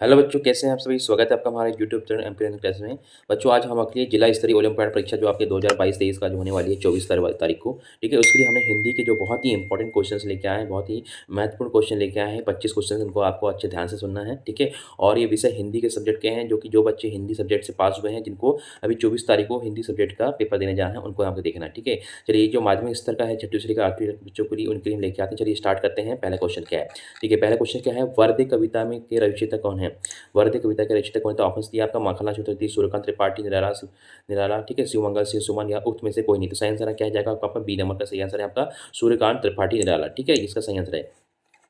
Hello बच्चों, कैसे हैं आप सभी। स्वागत है आपका हमारे यूट्यूब चैनल एमपी क्लास में। बच्चों, आज हम आपके लिए जिला स्तरीय ओलंपियाड परीक्षा जो आपके 2022-23 का जो होने वाली है 24 तारीख को, ठीक है, उसके लिए हमने हिंदी के जो बहुत ही इंपॉर्टेंट क्वेश्चंस लेके आए हैं, बहुत ही महत्वपूर्ण क्वेश्चन लेके आए हैं। 25 क्वेश्चन, इनको आपको अच्छे ध्यान से सुनना है, ठीक है। और ये विषय हिंदी के सब्जेक्ट के हैं, जो बच्चे हिंदी सब्जेक्ट से पास हुए हैं, जिनको अभी 24 तारीख को हिंदी सब्जेक्ट का पेपर देने जाना है, उनको आपको देखना है, ठीक है। चलिए, जो माध्यमिक स्तर का है, छठी से लेकर 8वीं तक बच्चों के लिए, उनके लिए हम लेके आते हैं। चलिए स्टार्ट करते हैं। पहला क्वेश्चन क्या है, ठीक है। पहला क्वेश्चन क्या है, वर्दे कविता में के रचयिता कौन है। वर्दे कविता के रचयिता कौन है, तो ऑप्शन दिया आपका माखनलाल चतुर्थी, सूर्यकांत त्रिपाठी, निराला निराला, ठीक है, शिवमंगल सिंह सुमन, या उक्त में से कोई नहीं। तो सही आंसर क्या जाएगा आपका बी नंबर का सही आंसर है आपका सूर्यकांत त्रिपाठी निराला, ठीक है, इसका सही आंसर है।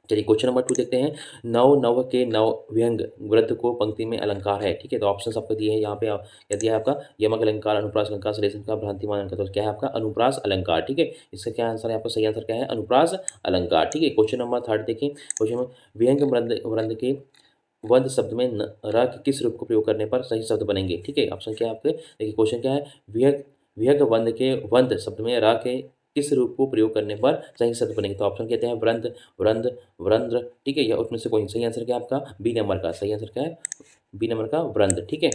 चलिए क्वेश्चन नंबर 2 देखते हैं। नव नव के नव व्यंग वृद्ध को पंक्ति में अलंकार है, ठीक है। तो ऑप्शन आपको दिए हैं यहाँ पे, क्या दिया है आपका यमक अलंकार, अनुप्रास अलंकार, श्लेषण का, भ्रांतिमान अलंकार। तो क्या है आपका अनुप्रास अलंकार, ठीक है। इसका क्या आंसर है आपका सही आंसर क्या है अनुप्रास अलंकार, ठीक है। क्वेश्चन नंबर 3 देखिए। क्वेश्चन नंबर व्यंग वृंद वृंद के वंद शब्द में र के किस रूप को प्रयोग करने पर सही शब्द बनेंगे, ठीक है। ऑप्शन क्या है आपके, देखिए क्वेश्चन क्या है, विहग विहग वंद के वंद शब्द में र के किस रूप को प्रयोग करने पर सही शब्द बनेंगे। तो ऑप्शन कहते हैं वृंद, वृंद, वृंद्र, ठीक है, या उसमें से कोई। सही आंसर क्या है आपका बी नंबर का सही आंसर क्या है बी नंबर का वृंद, ठीक है।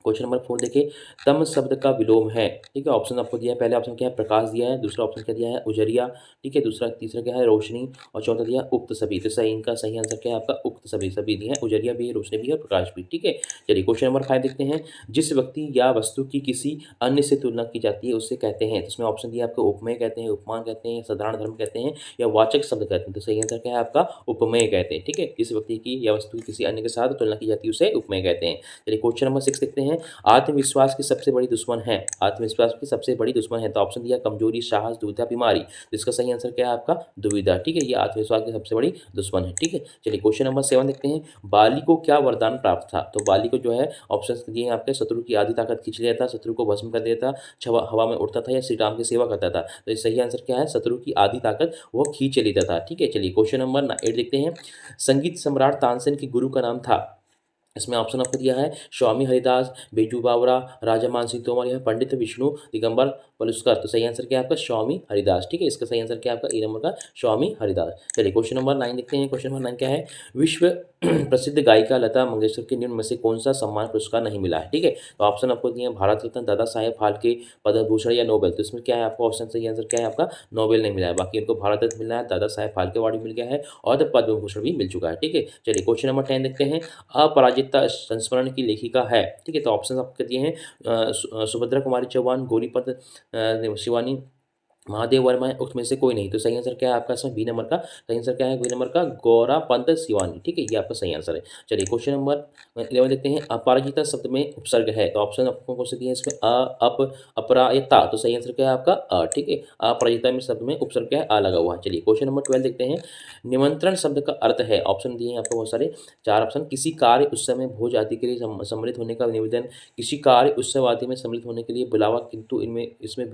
क्वेश्चन नंबर 4 देखिए। तम शब्द का विलोम है, ठीक है। ऑप्शन आपको दिया है, पहले ऑप्शन क्या है प्रकाश दिया है, दूसरा ऑप्शन क्या दिया है उजरिया, ठीक है, तीसरा क्या है रोशनी, और चौथा दिया उक्त सभी। तो सही इनका सही आंसर क्या है आपका उक्त सभी। सभी दिए हैं, उजरिया भी है, रोशनी भी है, प्रकाश भी, ठीक है। चलिए क्वेश्चन नंबर 5 देखते हैं। जिस व्यक्ति या वस्तु की किसी अन्य से तुलना की जाती है उससे कहते हैं। तो इसमें ऑप्शन दिया आपको उपमेय कहते हैं, उपमान कहते हैं, साधारण धर्म कहते हैं, या वाचक शब्द कहते हैं। तो सही आंसर क्या है आपका उपमेय कहते हैं, ठीक है। जिस व्यक्ति की या वस्तु की किसी अन्य के साथ तुलना की जाती है उसे उपमेय कहते हैं। चलिए क्वेश्चन नंबर 6 देखते हैं। आत्मविश्वास की सबसे बड़ी दुश्मन है, आत्मविश्वास की सबसे बड़ी दुश्मन है। तो ऑप्शन दिया कमजोरी, साहस, दुविधा, बीमारी। तो इसका सही आंसर क्या है आपका दुविधा, ठीक है, ये आत्मविश्वास की सबसे बड़ी दुश्मन है, ठीक है। चलिए क्वेश्चन नंबर 7 देखते हैं। बाली को क्या वरदान प्राप्त था। तो बाली को जो है ऑप्शन दिए हैं आपके, शत्रु की आधी ताकत खींच लिया था, शत्रु को भस्म कर देता, हवा में उड़ता था, या श्री राम की सेवा करता था। तो सही आंसर क्या है शत्रु की आधी ताकत वो खींच लेता था, ठीक है। चलिए क्वेश्चन नंबर 8 देखते हैं। संगीत सम्राट तानसेन के गुरु का नाम था। इसमें ऑप्शन आपको दिया है स्वामी हरिदास, बेजू बावरा, राजा मानसिंह तोमर, या पंडित विष्णु दिगंबर पलुस्कर। तो सही आंसर क्या है आपका स्वामी हरिदास, ठीक है, इसका सही आंसर क्या है आपका ए नंबर का स्वामी हरिदास। चलिए क्वेश्चन नंबर 9 देखते हैं। क्वेश्चन नंबर 9 क्या है, विश्व प्रसिद्ध गायिका लता मंगेशकर के निम्न में से कौन सा सम्मान पुरस्कार नहीं मिला है, ठीक है। तो ऑप्शन आपको दिए हैं भारत रत्न, दादा साहेब फाल्के, पद्म भूषण, या नोबेल। तो इसमें क्या है आपका ऑप्शन सही आंसर क्या है आपका नोबेल नहीं मिला है, बाकी इनको भारत रत्न मिला है, दादा साहेब फाल्के अवार्ड मिल गया है, और पद्म भूषण भी मिल चुका है, ठीक है। चलिए क्वेश्चन नंबर 10 देखते हैं। अपराजिता संस्मरण की लेखिका है, ठीक है। तो ऑप्शन आपको दिए हैं सुभद्रा कुमारी चौहान, गौरीपद शिवानी, महादेव वर्मा है, उक्त में से कोई नहीं। तो सही आंसर क्या है आपका इसमें बी नंबर का सही आंसर क्या है बी नंबर का गौरा पंत शिवानी, ठीक है, ये आपका सही आंसर है। चलिए क्वेश्चन नंबर 11 देखते हैं। अपराजिता शब्द में उपसर्ग है। तो ऑप्शन आपको कौन से दिए हैं इसमें अप, अपरा, या ता। तो सही आंसर क्या है आपका ठीक है। अपराजिता में शब्द में उपसर्ग क्या है आ लगा हुआ है। चलिए क्वेश्चन नंबर 12 देखते हैं। निमंत्रण शब्द का अर्थ है। ऑप्शन दिए हैं आपको बहुत सारे, 4 ऑप्शन। किसी कार्य उत्सव में भोज आदि के लिए सम्मिलित होने का निवेदन, किसी कार्य उत्सव आदि में सम्मिलित होने के लिए बुलावा, किंतु इसमें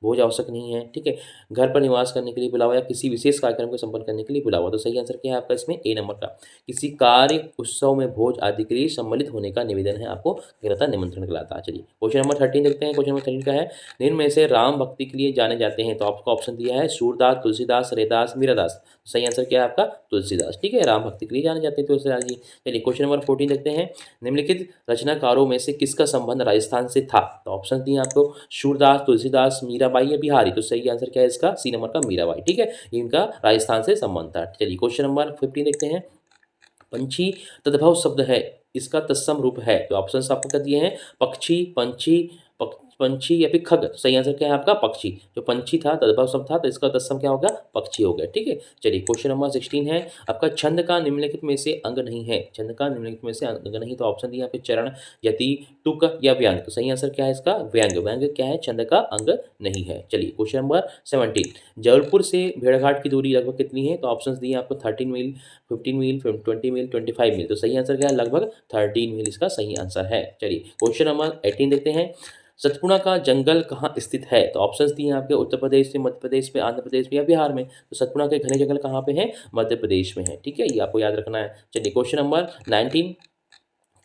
भोज आवश्यक नहीं है, ठीक है। घर पर निवास करने के लिए बुलावा, या किसी विशेष कार्यक्रम को संपन्न करने के लिए बुलावा। तो सही आंसर क्या है आपका इसमें ए नंबर का किसी कार्य उत्सव में भोज आदि के लिए सम्मिलित होने का निवेदन है, आपको कहलाता निमंत्रण कहलाता है। चलिए क्वेश्चन नंबर 13 देखते हैं। क्वेश्चन नंबर 13 का है, निम्न में से राम भक्ति के लिए जाने जाते हैं। तो आपको ऑप्शन दिया है सूरदास, तुलसीदास, रैदास, मीरादास। तो सही आंसर क्या है आपका तुलसीदास, ठीक है, राम भक्ति के लिए जाने जाते हैं तुलसीदास जी। चलिए क्वेश्चन नंबर 14 देखते हैं। निम्नलिखित रचनाकारों में से किसका संबंध राजस्थान से था। तो ऑप्शन दिए आपको सूरदास, तुलसीदास, मीराबाई, या बिहारी। तो सही आंसर क्या है इसका सी नंबर का मीराबाई, ठीक है, इनका राजस्थान से संबंध था। चलिए क्वेश्चन नंबर 15 देखते हैं। पंछी तद्भव शब्द है, इसका तत्सम रूप है। तो ऑप्शंस आपको क्या दिए हैं पक्षी, पंछी, पंछी, या फिर खग। सही आंसर क्या है आपका पक्षी। जो पंछी था तद्भव शब्द था, तो इसका तत्सम क्या हो गया पक्षी हो गया, ठीक है। चलिए क्वेश्चन नंबर 16 है आपका, छंद का निम्नलिखित में से अंग नहीं है। छंद का निम्नलिखित में से अंग नहीं। तो ऑप्शन दिया पे चरण, यति, तुक, या व्यंग। तो सही आंसर क्या है इसका व्यंग। व्यंग क्या है छंद का अंग नहीं है। चलिए क्वेश्चन नंबर 17, जबलपुर से भेड़घाट की दूरी लगभग कितनी है। तो ऑप्शन दिए आपको 13 मील, 15 मील, 20 मील, 25 मील। तो सही आंसर क्या है लगभग 13 मील इसका सही आंसर है। चलिए क्वेश्चन नंबर 18 देखते हैं। सतपुड़ा का जंगल कहाँ स्थित है। तो ऑप्शंस दिए हैं आपके उत्तर प्रदेश में, मध्य प्रदेश में, आंध्र प्रदेश में, या बिहार में। तो सतपुड़ा के घने जंगल कहाँ पे हैं मध्य प्रदेश में है, ठीक है, ये आपको याद रखना है। चलिए क्वेश्चन नंबर 19,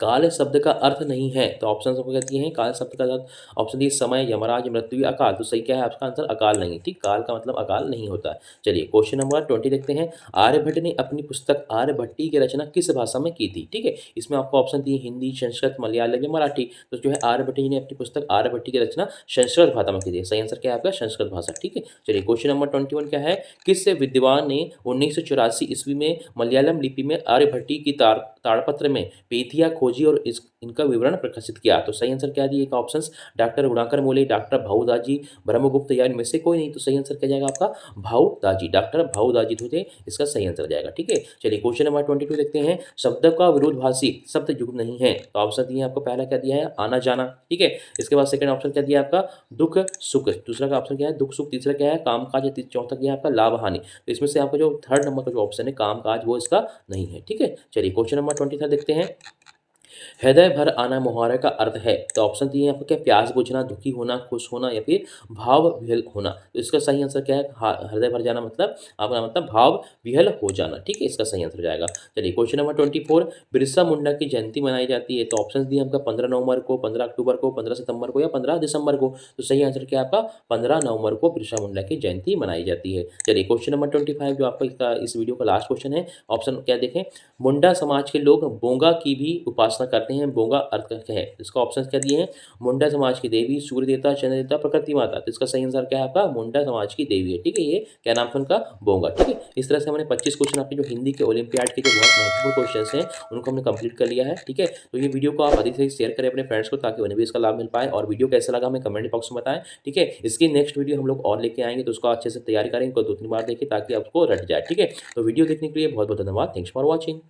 काल शब्द का अर्थ नहीं है, तो ऑप्शन आपको कहती हैं काल शब्द का अर्थ। ऑप्शन डी समय, यमराज, मृत्यु या अकाल। तो सही क्या है आपका आंसर? अकाल नहीं। ठीक, काल का मतलब अकाल नहीं होता है। चलिए क्वेश्चन नंबर 20 देखते हैं। आर्यभट्ट ने अपनी पुस्तक आर्यभट्टी की रचना किस भाषा में की थी? ठीक है, इसमें आपको ऑप्शन दिए हिंदी, संस्कृत, मलयालम या मराठी। तो जो है आर्यभट्ट जी ने अपनी पुस्तक आर्यभट्टी की रचना संस्कृत भाषा में की थी। सही आंसर क्या है आपका? संस्कृत भाषा। ठीक है, चलिए क्वेश्चन नंबर 21 क्या है? किस विद्वान ने 1984 ईस्वी में मलयालम लिपि में आर्यभट्टी की ताड़पत्र में पेथिया खोजी और इनका विवरण प्रकाशित किया? तो सही आंसर क्या दिए एक ऑप्शन? डॉक्टर गुणाकर मोले, डॉक्टर भाऊदाजी, ब्रह्मगुप्त या इनमें से कोई नहीं। तो सही आंसर क्या जाएगा आपका? भाऊदाजी, डॉक्टर भाऊदाजी थे इसका सही आंसर जाएगा। ठीक है, चलिए क्वेश्चन नंबर 22 देखते हैं। शब्द का विरोधभाषी शब्द युग्म नहीं है। तो ऑप्शन दिए आपको, पहला क्या दिया है? आना जाना। ठीक है, इसके बाद सेकंड ऑप्शन क्या दिया आपका? दुख सुख। दूसरा का ऑप्शन क्या है? दुख सुख। तीसरा क्या है? काम काज। चौथा क्या है आपका? लाभ हानि। तो इसमें से आपका जो थर्ड नंबर का जो ऑप्शन है काम काज, वो इसका नहीं है। ठीक है, चलिए क्वेश्चन नंबर 23 देखते हैं। हृदय भर आना मुहावरे का अर्थ है। तो ऑप्शन दिए आपको, क्या प्यास बुझना, दुखी होना, खुश होना या फिर भाव विहल होना। तो इसका सही आंसर क्या है? हृदय भर जाना मतलब आपका मतलब भाव विहल हो जाना। ठीक है, इसका सही आंसर जाएगा। चलिए क्वेश्चन नंबर 24। बिरसा मुंडा की जयंती मनाई जाती है। तो ऑप्शन दिए आपका 15 नवंबर को, 15 अक्टूबर को, 15 सितंबर को या 15 दिसंबर को। तो सही आंसर क्या है आपका? 15 नवंबर को बिरसा मुंडा की जयंती मनाई जाती है। चलिए क्वेश्चन नंबर 25 जो आपका इस वीडियो का लास्ट क्वेश्चन है। ऑप्शन क्या देखें? मुंडा समाज के लोग बोंगा की भी उपासना करते हैं। बोंगा अर्थ क्या है? इसका ऑप्शन क्या दिए हैं? मुंडा समाज की देवी, सूर्य देवता, चंद्र देवता, प्रकृति माता। तो इसका सही आंसर क्या है आपका? मुंडा समाज की देवी है। ठीक है, ये क्या नाम है उनका? बोंगा। ठीक है, इस तरह से हमने 25 क्वेश्चन आपके जो हिंदी के ओलंपियाड के जो बहुत महत्वपूर्ण क्वेश्चन हैं उनको हमने कंप्लीट कर लिया है। ठीक है, तो ये वीडियो को आप अधिक से अधिक शेयर करें अपने फ्रेंड्स को, ताकि उन्हें भी इसका लाभ मिल पाए। और वीडियो कैसा लगा हमें कमेंट बॉक्स में बताएं। ठीक है, इसकी नेक्स्ट वीडियो हम लोग और लेके आएंगे, तो उसका अच्छे से तैयारी करें, इनको 2-3 बार देखें ताकि आपको रट जाए। ठीक है, तो वीडियो देखने के लिए बहुत बहुत धन्यवाद। Thanks for watching.